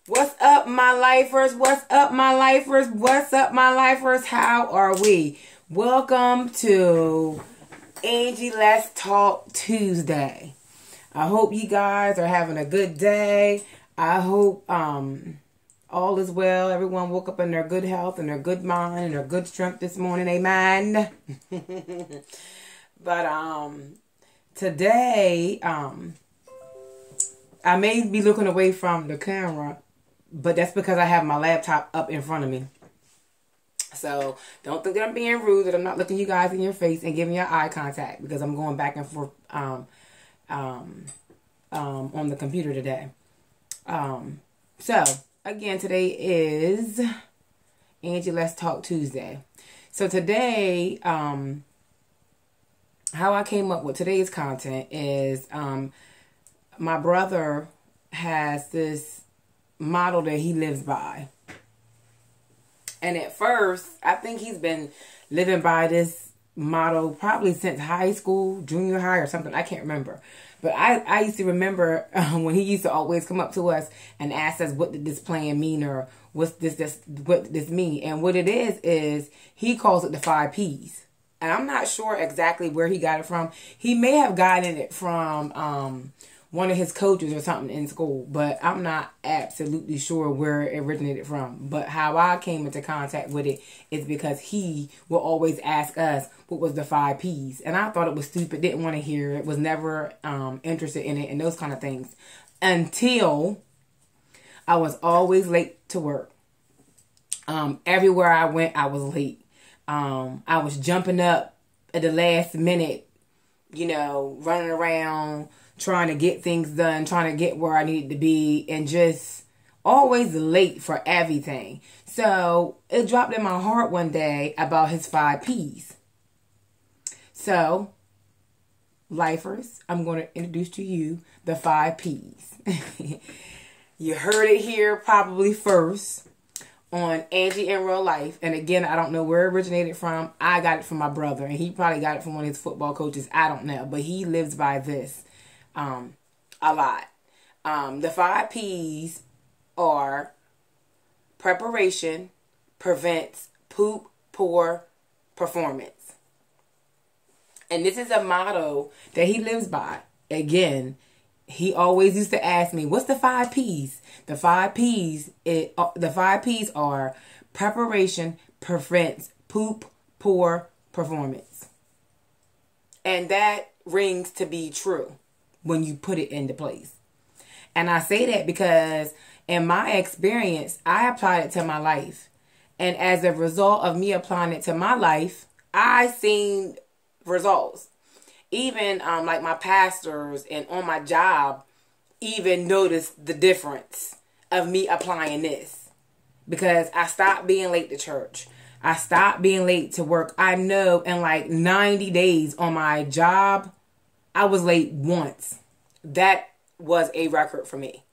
What's up, my lifers? What's up, my lifers? What's up, my lifers? How are we? Welcome to Angie Let's Talk Tuesday. I hope you guys are having a good day. I hope all is well. Everyone woke up in their good health and their good mind and their good strength this morning. Amen. But today I may be looking away from the camera, but that's because I have my laptop up in front of me. So don't think that I'm being rude, that I'm not looking you guys in your face and giving you eye contact, because I'm going back and forth on the computer today. So again, today is Angie Let's Talk Tuesday. So today, how I came up with today's content is my brother has this model that he lives by. And at first, I think he's been living by this motto probably since high school, junior high or something. I can't remember. But I used to remember when he used to always come up to us and ask us, what did this plan mean, or what did this mean? And what it is he calls it the 5 Ps. And I'm not sure exactly where he got it from. He may have gotten it from one of his coaches or something in school, but I'm not absolutely sure where it originated from. But how I came into contact with it is because he will always ask us what was the 5 Ps. And I thought it was stupid, didn't want to hear it, was never interested in it and those kind of things. Until I was always late to work. Everywhere I went, I was late. I was jumping up at the last minute, running around, trying to get things done, trying to get where I needed to be, and just always late for everything. So it dropped in my heart one day about his 5 Ps. So, lifers, I'm going to introduce to you the 5 Ps. You heard it here probably first on Angie in Real Life. And again, I don't know where it originated from. I got it from my brother, and he probably got it from one of his football coaches. I don't know, but he lives by this a lot. The 5 Ps are: preparation prevents poop, poor performance. And this is a motto that he lives by. Again, he always used to ask me, what's the 5 Ps? The 5 Ps are: preparation prevents poop, poor performance. And that rings to be true when you put it into place. And I say that because in my experience, I applied it to my life. And as a result of me applying it to my life, I seen results. Even like my pastors and on my job even noticed the difference of me applying this. Because I stopped being late to church. I stopped being late to work. I know in like 90 days on my job, I was late once. That was a record for me.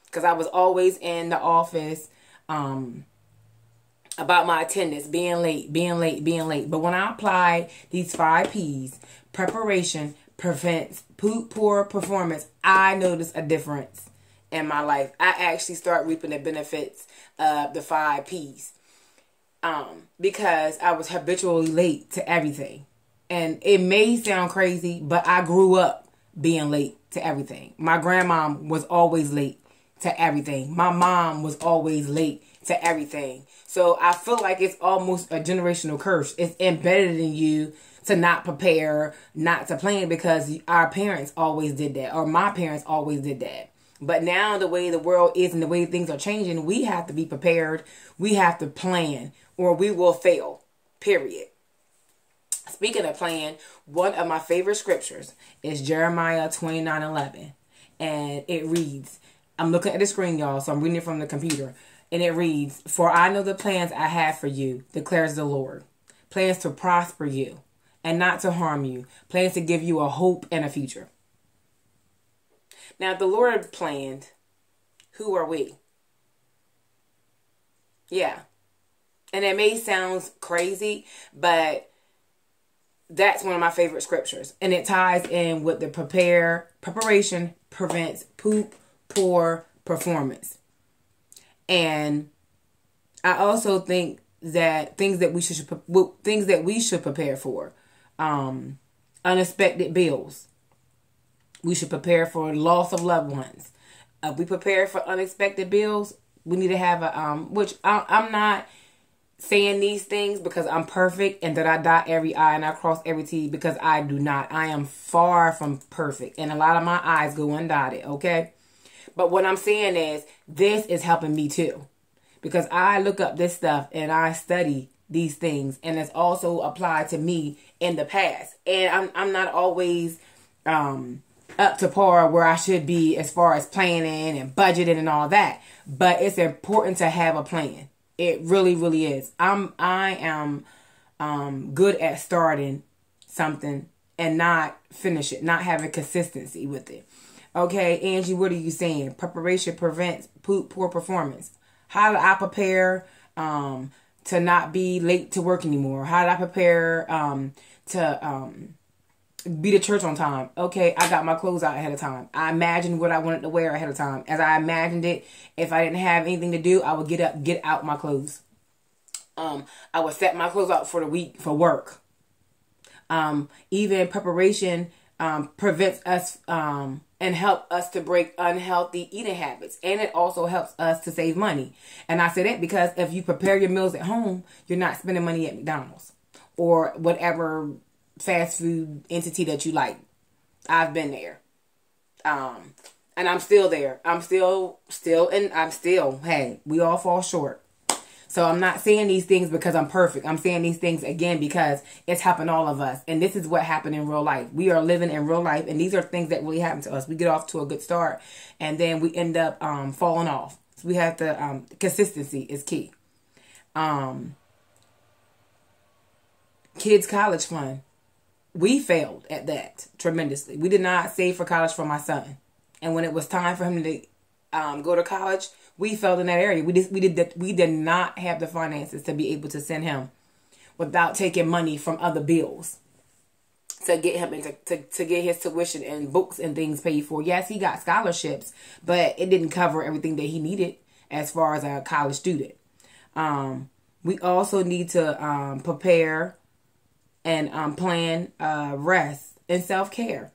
Because I was always in the office about my attendance, being late. But when I applied these 5 Ps, preparation prevents poor performance, I noticed a difference in my life. I actually start reaping the benefits of the 5 Ps. Because I was habitually late to everything. And it may sound crazy, but I grew up being late to everything. My grandma was always late to everything. My mom was always late to everything. So I feel like it's almost a generational curse. It's embedded in you to not prepare, not to plan, because our parents always did that, or my parents always did that. But now the way the world is and the way things are changing, we have to be prepared. We have to plan, or we will fail, period. Speaking of plan, one of my favorite scriptures is Jeremiah 29:11. And it reads, I'm looking at the screen, y'all, so I'm reading it from the computer. And it reads, for I know the plans I have for you, declares the Lord. Plans to prosper you and not to harm you. Plans to give you a hope and a future. Now, if the Lord planned, who are we? Yeah. And it may sound crazy, but that's one of my favorite scriptures. And it ties in with the preparation prevents poor performance. And I also think that things that we should prepare for, unexpected bills. We should prepare for loss of loved ones. If we prepare for unexpected bills, we need to have which I'm not saying these things because I'm perfect and that I dot every I and I cross every T, because I do not. I am far from perfect, and a lot of my I's go undotted, okay? But what I'm saying is, this is helping me too, because I look up this stuff and I study these things, and it's also applied to me in the past. And I'm not always up to par where I should be as far as planning and budgeting and all that. But it's important to have a plan. It really, really is. I am good at starting something and not finish it, not having consistency with it. Okay, Angie, what are you saying? Preparation prevents poor performance. How do I prepare to not be late to work anymore? How did I prepare to be to church on time? Okay, I got my clothes out ahead of time. I imagined what I wanted to wear ahead of time. As I imagined it, if I didn't have anything to do, I would get out my clothes. I would set my clothes out for the week for work. Even preparation prevents us and help us to break unhealthy eating habits. And it also helps us to save money. And I say that because if you prepare your meals at home, you're not spending money at McDonald's or whatever fast food entity that you like. I've been there. And I'm still there. I'm still, hey, we all fall short. So I'm not saying these things because I'm perfect. I'm saying these things, again, because it's happened to all of us. And this is what happened in real life. We are living in real life. And these are things that really happen to us. We get off to a good start. And then we end up falling off. So we have to, consistency is key. Kids' college fund. We failed at that tremendously. We did not save for college for my son. And when it was time for him to go to college, we failed in that area. We did not have the finances to be able to send him without taking money from other bills to get him into to get his tuition and books and things paid for. Yes, he got scholarships, but it didn't cover everything that he needed as far as a college student. We also need to prepare and plan rest and self-care.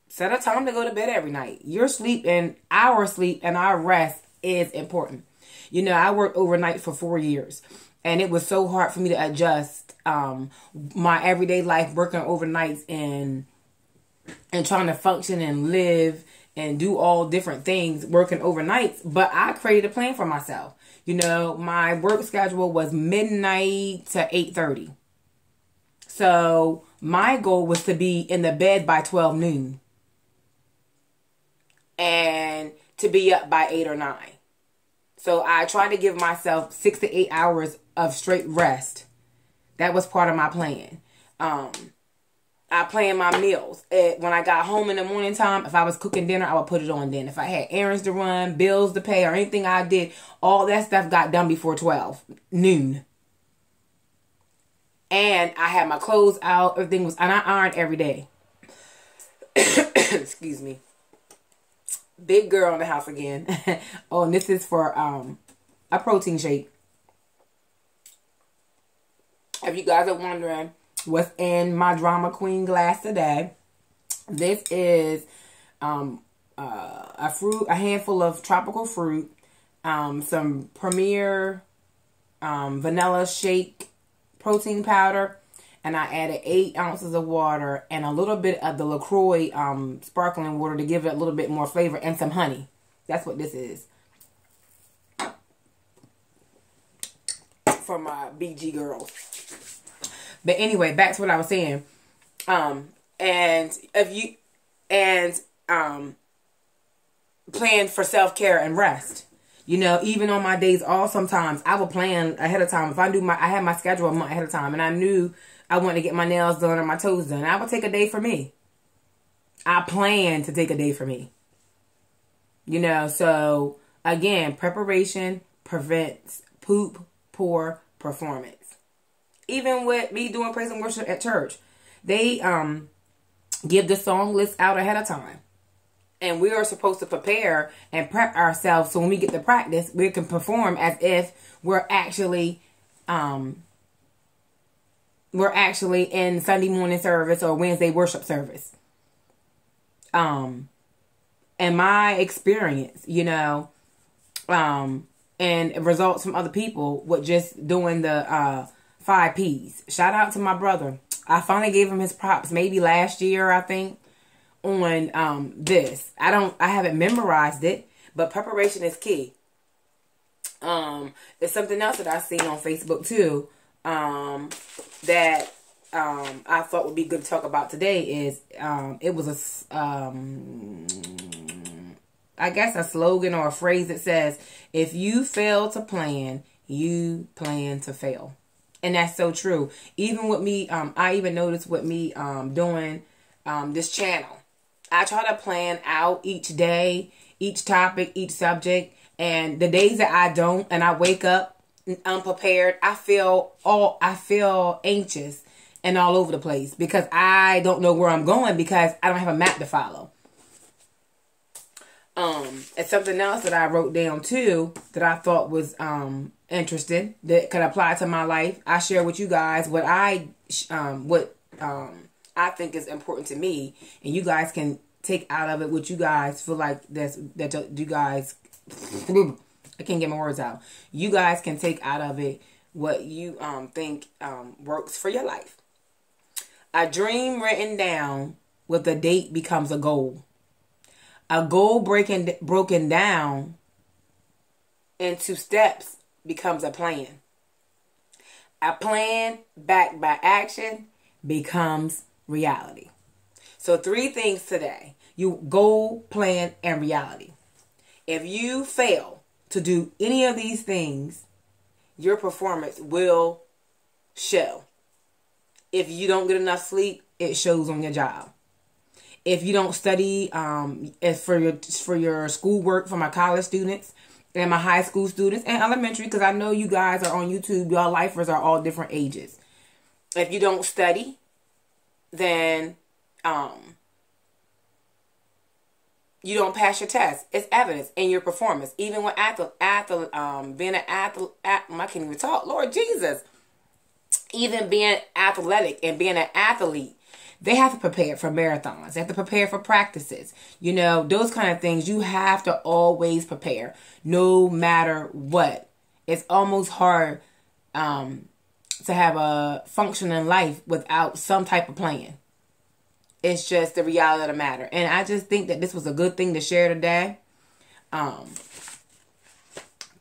Set a time to go to bed every night. Your sleep and our rest is important. You know, I worked overnight for 4 years, and it was so hard for me to adjust my everyday life working overnights and trying to function and live and do all different things working overnights. But I created a plan for myself. You know, my work schedule was midnight to 8:30. So my goal was to be in the bed by 12 noon. And to be up by 8 or 9. So I tried to give myself 6 to 8 hours of straight rest. That was part of my plan. I planned my meals. When I got home in the morning time, if I was cooking dinner, I would put it on then. If I had errands to run, bills to pay, or anything I did, all that stuff got done before 12 noon. And I had my clothes out. Everything was, and I ironed every day. Excuse me. Big girl in the house again. Oh, and this is for a protein shake. If you guys are wondering what's in my drama queen glass today, this is a handful of tropical fruit, some Premier vanilla shake protein powder, and I added 8 ounces of water and a little bit of the LaCroix sparkling water to give it a little bit more flavor, and some honey. That's what this is. For my BG girls. But anyway, back to what I was saying. Plan for self-care and rest. You know, even on my days off, sometimes I will plan ahead of time. If I had my schedule a month ahead of time, and I knew I wanted to get my nails done or my toes done, I would take a day for me. I plan to take a day for me. You know, so again, preparation prevents poor performance. Even with me doing praise and worship at church, they give the song list out ahead of time. And we are supposed to prepare and prep ourselves so when we get to practice, we can perform as if we're actually in Sunday morning service or Wednesday worship service. In my experience, you know, and results from other people with just doing the 5 P's. Shout out to my brother. I finally gave him his props maybe last year, I think, on this. I haven't memorized it, but preparation is key. It's something else that I've seen on Facebook too, that I thought would be good to talk about today is it was I guess a slogan or a phrase that says, if you fail to plan, you plan to fail. And that's so true. Even with me, I even noticed with me doing this channel. I try to plan out each day, each topic, each subject. And the days that I don't and I wake up unprepared, I feel anxious and all over the place because I don't know where I'm going because I don't have a map to follow. It's something else that I wrote down too that I thought was interesting that could apply to my life. I share with you guys what I think is important to me, and you guys can take out of it what you guys feel like that you guys. I can't get my words out. You guys can take out of it what you think works for your life. A dream written down with a date becomes a goal. A goal broken down into steps becomes a plan. A plan backed by action becomes reality. So 3 things today. You goal, plan, and reality. If you fail to do any of these things, your performance will show. If you don't get enough sleep, it shows on your job. If you don't study for your schoolwork, for my college students and my high school students and elementary, because I know you guys are on YouTube, y'all lifers are all different ages. If you don't study, then you don't pass your test. It's evidence in your performance. Even when being an athlete, I can't even talk. Lord Jesus. Even being athletic and being an athlete, they have to prepare for marathons. They have to prepare for practices. You know, those kind of things. You have to always prepare, no matter what. It's almost hard to have a functioning life without some type of plan. It's just the reality of the matter. And I just think that this was a good thing to share today.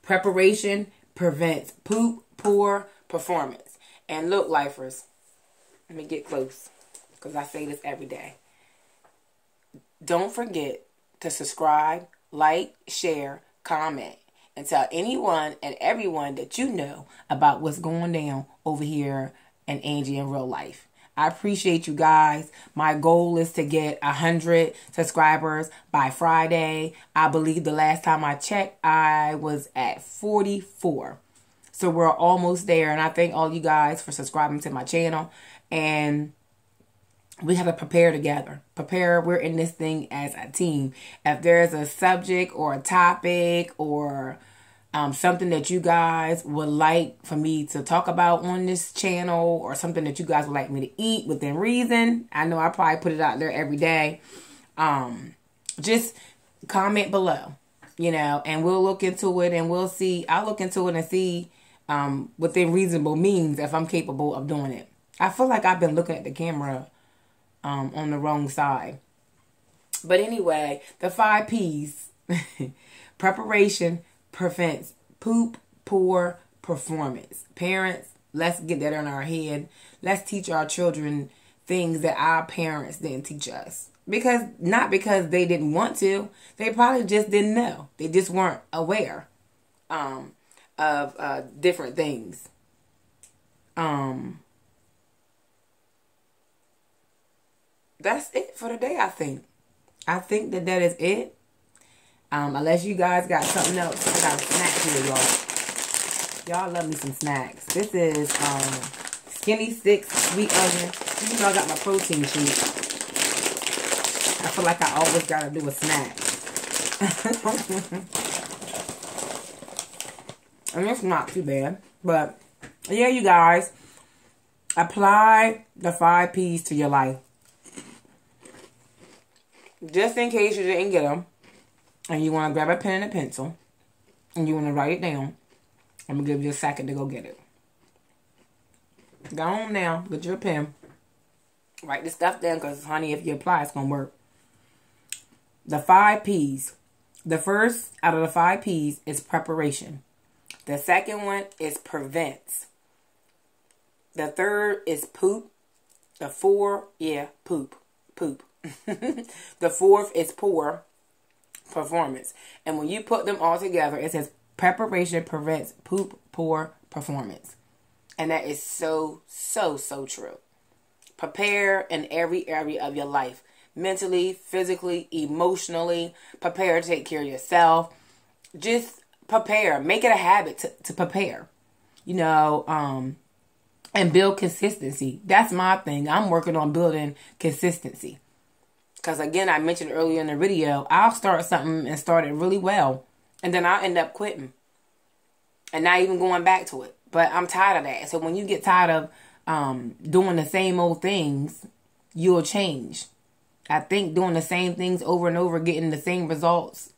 Preparation prevents poor performance. And look, lifers, let me get close because I say this every day. Don't forget to subscribe, like, share, comment, and tell anyone and everyone that you know about what's going down over here in Angie in real life. I appreciate you guys. My goal is to get 100 subscribers by Friday. I believe the last time I checked, I was at 44. So we're almost there. And I thank all you guys for subscribing to my channel. And we have to prepare together. We're in this thing as a team. If there's a subject or a topic or something that you guys would like for me to talk about on this channel or something that you guys would like me to eat within reason, I know I probably put it out there every day. Just comment below, you know, and we'll look into it and we'll see. I'll look into it and see within reasonable means if I'm capable of doing it. I feel like I've been looking at the camera on the wrong side. But anyway, the 5 P's. Preparation prevents poor performance. Parents, let's get that in our head. Let's teach our children things that our parents didn't teach us. Not because they didn't want to. They probably just didn't know. They just weren't aware of different things. That's it for today, I think. I think that is it. Unless you guys got something else. I got a snack here, y'all. Y'all love me some snacks. This is Skinny Sticks Sweet Onion. You know I got my protein shake. I feel like I always got to do a snack. And it's not too bad. But, yeah, you guys. Apply the 5 P's to your life. Just in case you didn't get them. And you want to grab a pen and a pencil. And you want to write it down. I'm going to give you a second to go get it. Go on now. Get your pen. Write this stuff down because, honey, if you apply, it's going to work. The 5 P's. The first out of the 5 P's is preparation. The second one is prevents. The third is poop. The fourth, poop. The fourth is poor performance. And when you put them all together, it says preparation prevents poop, poor performance. And that is so, so, so true. Prepare in every area of your life. Mentally, physically, emotionally. Prepare to take care of yourself. Just prepare. Make it a habit to prepare. You know, and build consistency. That's my thing. I'm working on building consistency. Because again, I mentioned earlier in the video, I'll start something and start it really well. And then I'll end up quitting. And not even going back to it. But I'm tired of that. So when you get tired of doing the same old things, you'll change. I think doing the same things over and over, getting the same results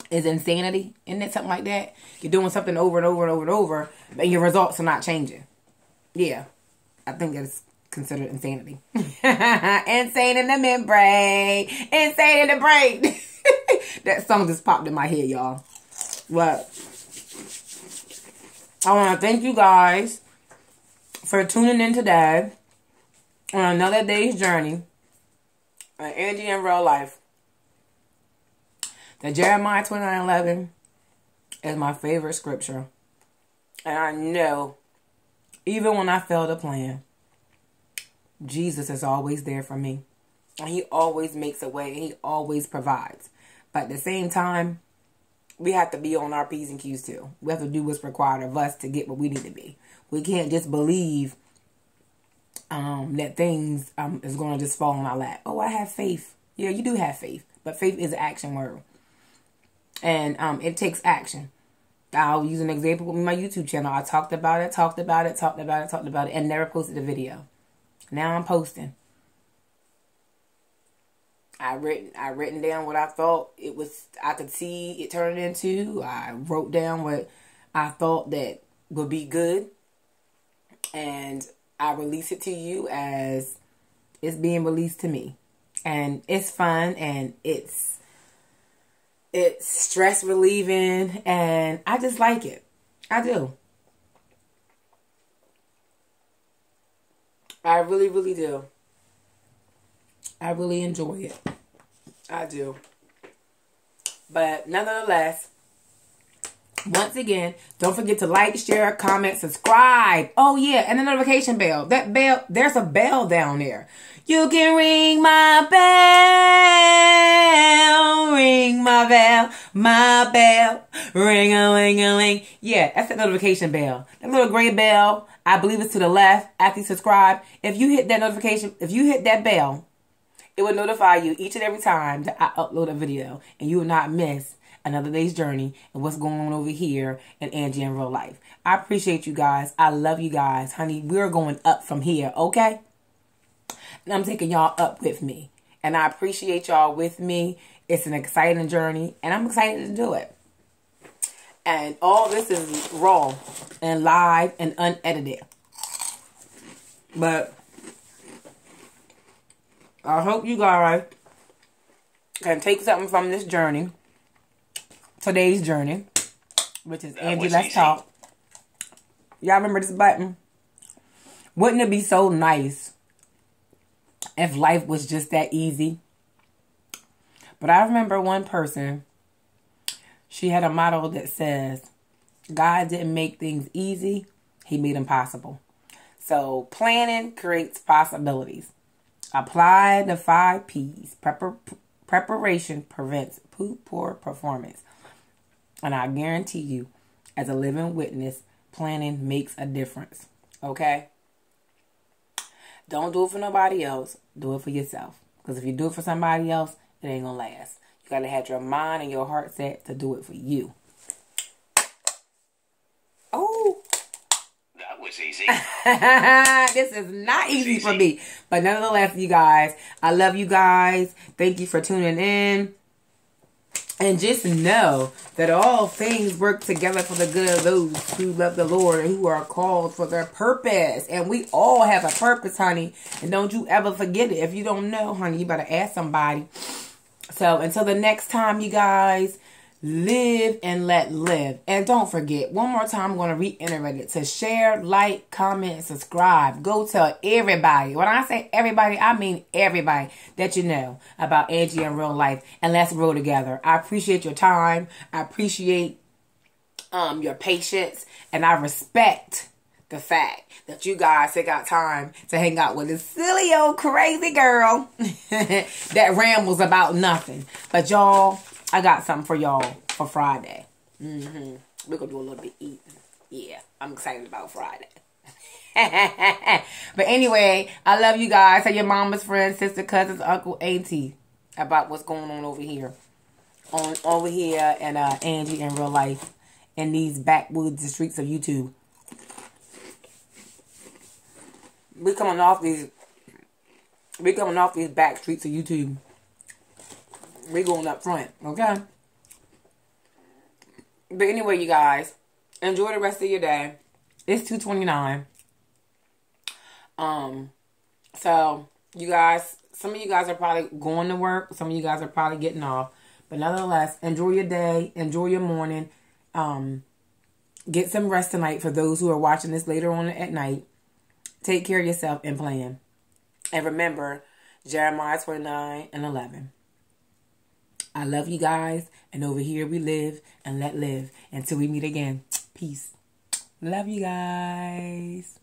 is insanity. Isn't it something like that? You're doing something over and over and over and over, and your results are not changing. Yeah. I think that's considered insanity. Insane in the membrane. Insane in the brain. That song just popped in my head, y'all. But I want to thank you guys for tuning in today on another day's journey on Angie in Real Life. The Jeremiah 29:11 is my favorite scripture. And I know, even when I fail to plan, Jesus is always there for me. And he always makes a way. And he always provides. But at the same time, we have to be on our P's and Q's too. We have to do what's required of us to get what we need to be. We can't just believe that things is going to just fall in our lap. Oh, I have faith. Yeah, you do have faith. But faith is an action word. And it takes action. I'll use an example with my YouTube channel. I talked about it, and never posted a video. Now I'm posting. I written down what I thought it was. I could see it turning into. I wrote down what I thought that would be good, and I release it to you as it's being released to me, and it's fun and it's stress relieving, and I just like it. I do. I really, really do. I really enjoy it. I do. But nonetheless, once again, don't forget to like, share, comment, subscribe. Oh yeah, and the notification bell. That bell, there's a bell down there. You can ring my bell, ring my bell, ring-a-ling-a-ling. Yeah, that's the notification bell. That little gray bell, I believe it's to the left after you subscribe. If you hit that notification, if you hit that bell, it will notify you each and every time that I upload a video, and you will not miss another day's journey and what's going on over here in Angie in Real Life. I appreciate you guys. I love you guys. Honey, we're going up from here, okay? And I'm taking y'all up with me. And I appreciate y'all with me. It's an exciting journey, and I'm excited to do it. And all this is raw and live and unedited. But I hope you guys can take something from this journey. Today's journey. Which is Angie, let's talk. Y'all remember this button? Wouldn't it be so nice if life was just that easy? But I remember one person, she had a motto that says, God didn't make things easy, he made them possible. So planning creates possibilities. Apply the 5 P's. Preparation prevents poor performance. And I guarantee you, as a living witness, planning makes a difference. Okay? Don't do it for nobody else. Do it for yourself. Because if you do it for somebody else, it ain't going to last. You got to have your mind and your heart set to do it for you. Oh. That was easy. This is not easy for me. But nonetheless, you guys, I love you guys. Thank you for tuning in. And just know that all things work together for the good of those who love the Lord and who are called for their purpose. And we all have a purpose, honey. And don't you ever forget it. If you don't know, honey, you better ask somebody. So until the next time, you guys, live and let live. And don't forget, one more time, I'm going to reiterate it. To share, like, comment, and subscribe. Go tell everybody. When I say everybody, I mean everybody that you know about Angie in real life. And let's grow together. I appreciate your time. I appreciate your patience. And I respect the fact that you guys take out time to hang out with this silly old crazy girl that rambles about nothing. But y'all, I got something for y'all for Friday. We're going to do a little bit eating. Yeah, I'm excited about Friday. But anyway, I love you guys. Tell your mama's friends, sister, cousins, uncle, auntie about what's going on over here. Over here and Angie in real life. In these backwoods and streets of YouTube. We're coming off these back streets of YouTube. We're going up front, okay? But anyway, you guys, enjoy the rest of your day. It's 2:29. So you guys, some of you guys are probably going to work. Some of you guys are probably getting off. But nonetheless, enjoy your day. Enjoy your morning. Get some rest tonight for those who are watching this later on at night. Take care of yourself and plan. And remember, Jeremiah 29:11. I love you guys. And over here we live and let live. Until we meet again. Peace. Love you guys.